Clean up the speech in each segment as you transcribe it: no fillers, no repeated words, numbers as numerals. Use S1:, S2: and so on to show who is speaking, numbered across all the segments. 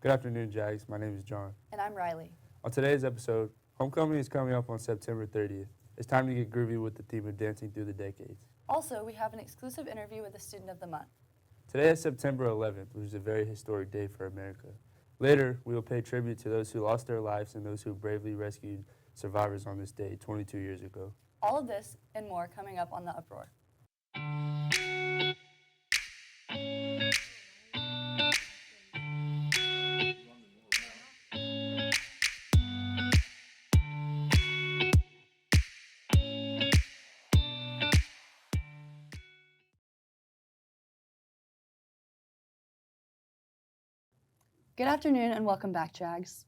S1: Good afternoon, Jags. My name is John.
S2: And I'm Riley.
S1: On today's episode, homecoming is coming up on September 30th. It's time to get groovy with the theme of dancing through the decades.
S2: Also, we have an exclusive interview with the Student of the Month.
S1: Today is September 11th, which is a very historic day for America. Later, we will pay tribute to those who lost their lives and those who bravely rescued survivors on this day 22 years ago.
S2: All of this and more coming up on the UpRoar. Good afternoon and welcome back, Jags.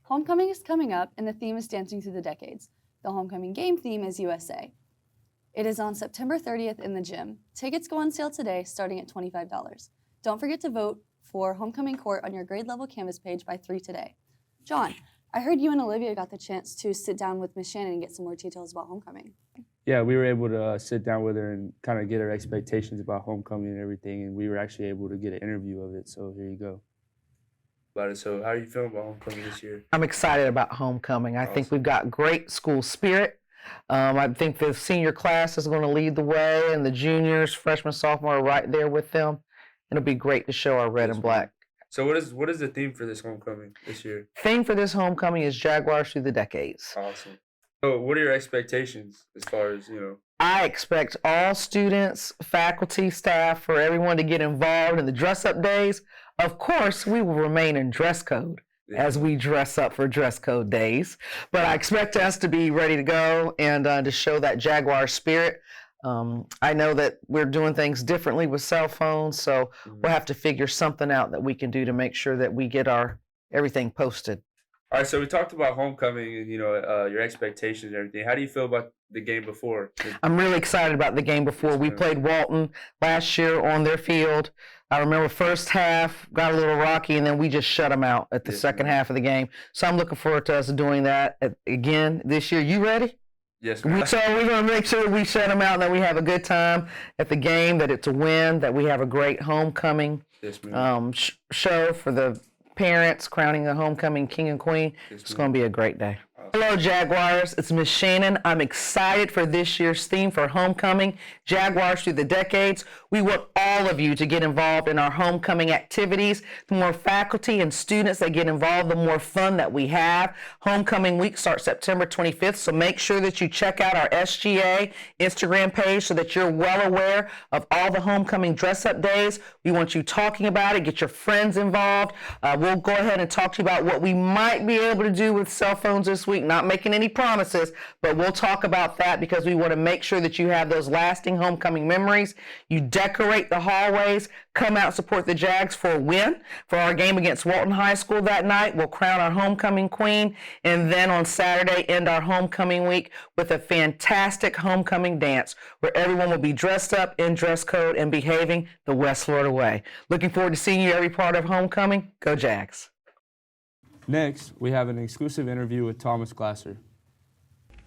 S2: Homecoming is coming up and the theme is Dancing Through the Decades. The homecoming game theme is USA. It is on September 30th in the gym. Tickets go on sale today starting at $25. Don't forget to vote for Homecoming Court on your grade level Canvas page by 3 today. John, I heard you and Olivia got the chance to sit down with Miss Shannon and get some more details about homecoming.
S1: Yeah, we were able to sit down with her and kind of get her expectations about homecoming and everything, and we were actually able to get an interview of it, so here you go. So how are you feeling about homecoming this year?
S3: I'm excited about homecoming. I think we've got great school spirit. I think the senior class is going to lead the way, and the juniors, freshmen, sophomore are right there with them. It'll be great to show our red and black.
S1: So what is the theme for this homecoming this year?
S3: Theme for this homecoming is Jaguars Through the Decades.
S1: Awesome. So what are your expectations as far as,
S3: I expect all students, faculty, staff, for everyone to get involved in the dress-up days. Of course, we will remain in dress code as we dress up for dress code days. But I expect us to be ready to go and to show that Jaguar spirit. I know that we're doing things differently with cell phones, so we'll have to figure something out that we can do to make sure that we get our everything posted.
S1: All right, so we talked about homecoming and, your expectations and everything. How do you feel about the game before?
S3: I'm really excited about the game before. We played Walton last year on their field. I remember first half got a little rocky, and then we just shut them out at the second half of the game. So I'm looking forward to us doing that again this year. You ready?
S1: Yes, ma'am.
S3: So we're going to make sure we shut them out and that we have a good time at the game, that it's a win, that we have a great homecoming show for the parents, crowning the homecoming king and queen. It's going to be a great day. Hello, Jaguars. It's Miss Shannon. I'm excited for this year's theme for homecoming, Jaguars Through the Decades. We want all of you to get involved in our homecoming activities. The more faculty and students that get involved, the more fun that we have. Homecoming week starts September 25th, so make sure that you check out our SGA Instagram page so that you're well aware of all the homecoming dress-up days. We want you talking about it. Get your friends involved. We'll go ahead and talk to you about what we might be able to do with cell phones this week. Not making any promises, but we'll talk about that because we want to make sure that you have those lasting homecoming memories. You decorate the hallways, come out, support the Jags for a win. For our game against Walton High School that night, we'll crown our homecoming queen, and then on Saturday end our homecoming week with a fantastic homecoming dance where everyone will be dressed up in dress code and behaving the West Florida way. Looking forward to seeing you every part of homecoming. Go Jags.
S1: Next, we have an exclusive interview with Thomas Glasser.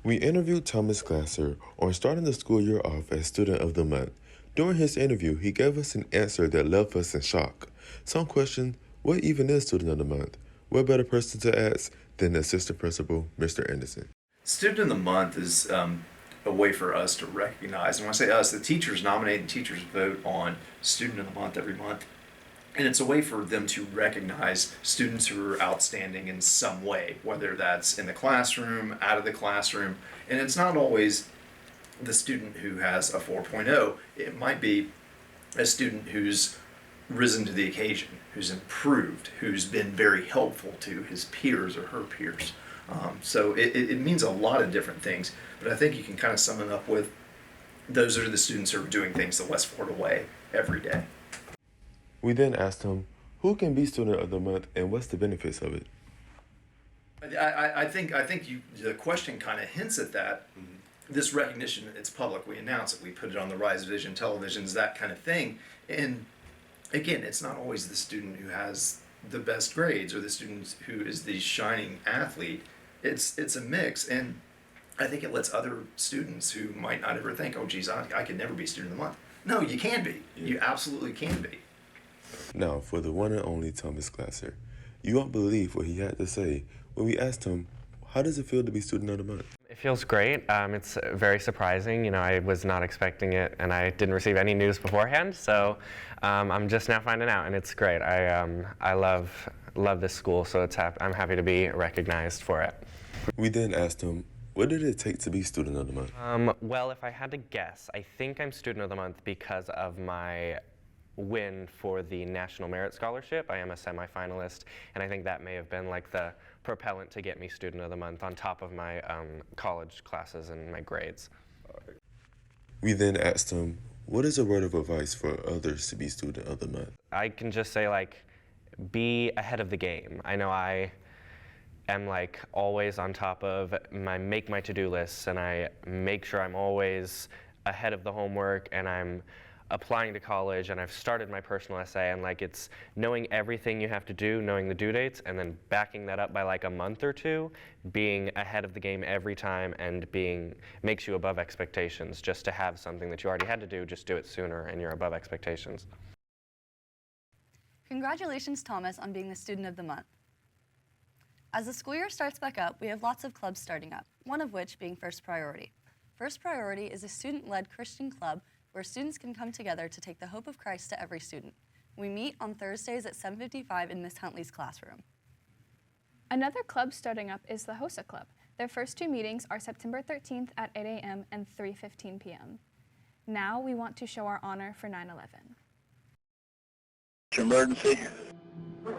S4: We interviewed Thomas Glasser on starting the school year off as Student of the Month. During his interview, he gave us an answer that left us in shock. Some questioned, what even is Student of the Month? What better person to ask than the Assistant Principal, Mr. Anderson?
S5: Student of the Month is a way for us to recognize, and when I say us, the teachers nominate and teachers vote on Student of the Month every month. And it's a way for them to recognize students who are outstanding in some way, whether that's in the classroom, out of the classroom. And it's not always the student who has a 4.0. It might be a student who's risen to the occasion, who's improved, who's been very helpful to his peers or her peers. So it means a lot of different things. But I think you can kind of sum it up with those are the students who are doing things the West Florida way every day.
S4: We then asked him, who can be Student of the Month and what's the benefits of it?
S5: I think the question kind of hints at that. This recognition, it's public. We announce it. We put it on the Rise Vision televisions, that kind of thing. And again, it's not always the student who has the best grades or the student who is the shining athlete. It's a mix. And I think it lets other students who might not ever think, oh, geez, I could never be Student of the Month. No, you can be. You absolutely can be.
S4: Now, for the one and only Thomas Glasser, You won't believe what he had to say when we asked him, how does it feel to be Student of the Month?
S6: It feels great. It's very surprising. You know, I was not expecting it, and I didn't receive any news beforehand. So I'm just now finding out, and it's great. I love this school, so I'm happy to be recognized for it.
S4: We then asked him, what did it take to be Student of the Month?
S6: Well, if I had to guess, I think I'm Student of the Month because of my win for the National Merit Scholarship. I am a semifinalist, and I think that may have been like the propellant to get me Student of the Month on top of my college classes and my grades.
S4: We then asked him, what is a word of advice for others to be Student of the Month?
S6: I can just say, like, be ahead of the game. I know I am like always on top of make my to-do lists, and I make sure I'm always ahead of the homework, and I'm applying to college, and I've started my personal essay, and like it's knowing everything you have to do, knowing the due dates, and then backing that up by like a month or two, being ahead of the game every time, and makes you above expectations. Just to have something that you already had to do, just do it sooner, and you're above expectations.
S2: Congratulations, Thomas, on being the Student of the Month. As the school year starts back up, we have lots of clubs starting up, one of which being First Priority. First Priority is a student-led Christian club where students can come together to take the hope of Christ to every student. We meet on Thursdays at 7:55 in Miss Huntley's classroom.
S7: Another club starting up is the HOSA Club. Their first two meetings are September 13th at 8 a.m. and 3:15 p.m. Now we want to show our honor for 9/11.
S8: Emergency.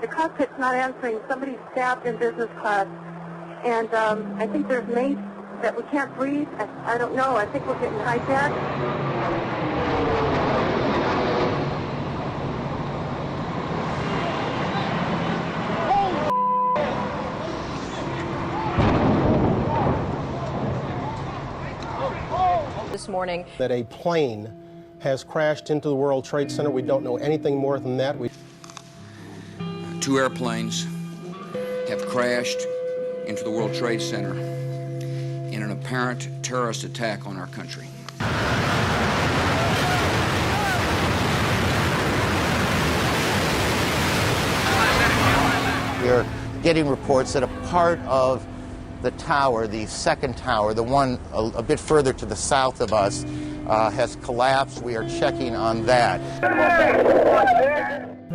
S9: The cockpit's not answering. Somebody's stabbed in business class. And I think there's mates that we can't breathe. I don't know. I think we're getting hijacked.
S10: This morning
S11: that a plane has crashed into the World Trade Center. We don't know anything more than that.
S8: Two airplanes have crashed into the World Trade Center in an apparent terrorist attack on our country.
S12: We are getting reports that a part of the tower, the second tower, the one a bit further to the south of us, has collapsed. We are checking on that.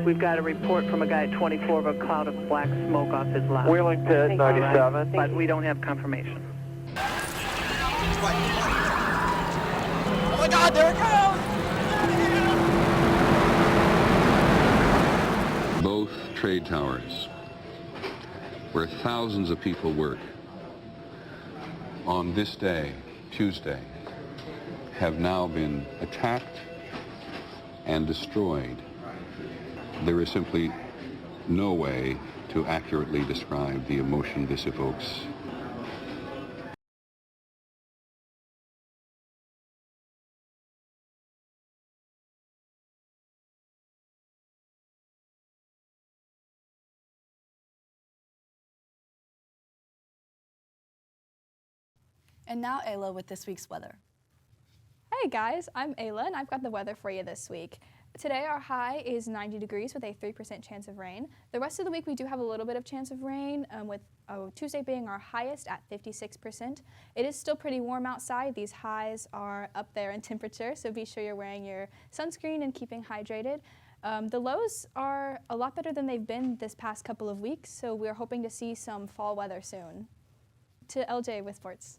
S13: We've got a report from a guy at 24 of a cloud of black smoke off his lap.
S14: Wheeling to 97.
S13: But we don't have confirmation.
S14: Oh my God, there it goes!
S15: Both trade towers, where thousands of people work, on this day, Tuesday, have now been attacked and destroyed. There is simply no way to accurately describe the emotion this evokes.
S2: And now Ayla with this week's weather.
S7: Hey guys, I'm Ayla and I've got the weather for you this week. Today our high is 90 degrees with a 3% chance of rain. The rest of the week we do have a little bit of chance of rain with Tuesday being our highest at 56%. It is still pretty warm outside. These highs are up there in temperature, so be sure you're wearing your sunscreen and keeping hydrated. The lows are a lot better than they've been this past couple of weeks, so we're hoping to see some fall weather soon. To LJ with sports.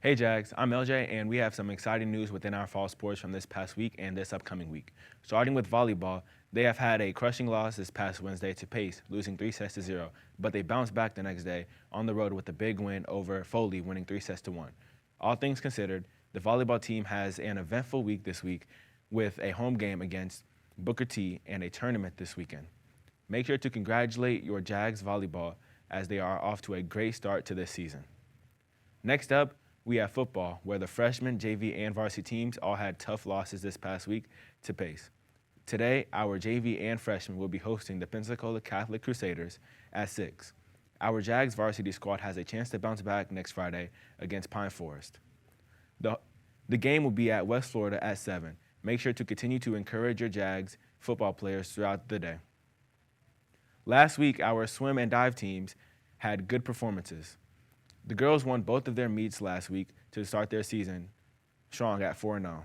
S16: Hey Jags, I'm LJ and we have some exciting news within our fall sports from this past week and this upcoming week. Starting with volleyball, they have had a crushing loss this past Wednesday to Pace, losing 3-0, but they bounced back the next day on the road with a big win over Foley, winning 3-1. All things considered, the volleyball team has an eventful week this week with a home game against Booker T and a tournament this weekend. Make sure to congratulate your Jags volleyball as they are off to a great start to this season. Next up, we have football, where the freshman, JV, and varsity teams all had tough losses this past week to Pace. Today, our JV and freshmen will be hosting the Pensacola Catholic Crusaders at 6. Our Jags varsity squad has a chance to bounce back next Friday against Pine Forest. The game will be at West Florida at 7. Make sure to continue to encourage your Jags football players throughout the day. Last week, our swim and dive teams had good performances. The girls won both of their meets last week to start their season strong at 4-0.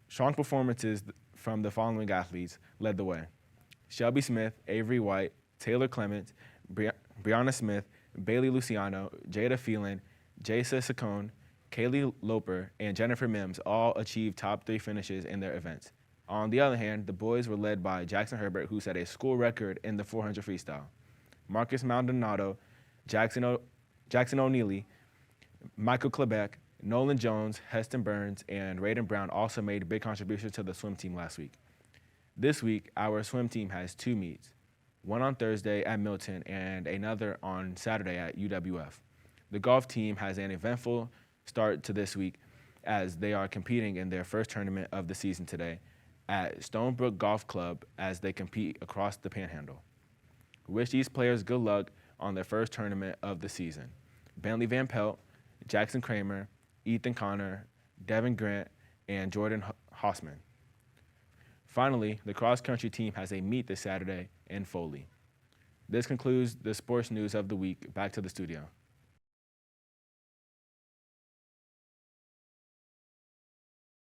S16: Strong performances from the following athletes led the way: Shelby Smith, Avery White, Taylor Clements, Brianna Smith, Bailey Luciano, Jada Phelan, Jasa Saccone, Kaylee Loper, and Jennifer Mims all achieved top 3 finishes in their events. On the other hand, the boys were led by Jackson Herbert, who set a school record in the 400 freestyle. Marcus Maldonado, Jackson O'Neely, Michael Klebeck, Nolan Jones, Heston Burns, and Raiden Brown also made big contributions to the swim team last week. This week, our swim team has 2 meets, one on Thursday at Milton and another on Saturday at UWF. The golf team has an eventful start to this week as they are competing in their first tournament of the season today at Stonebrook Golf Club as they compete across the Panhandle. Wish these players good luck on their first tournament of the season. Bentley Van Pelt, Jackson Kramer, Ethan Connor, Devin Grant, and Jordan Hossman. Finally, the cross-country team has a meet this Saturday in Foley. This concludes the sports news of the week. Back to the studio.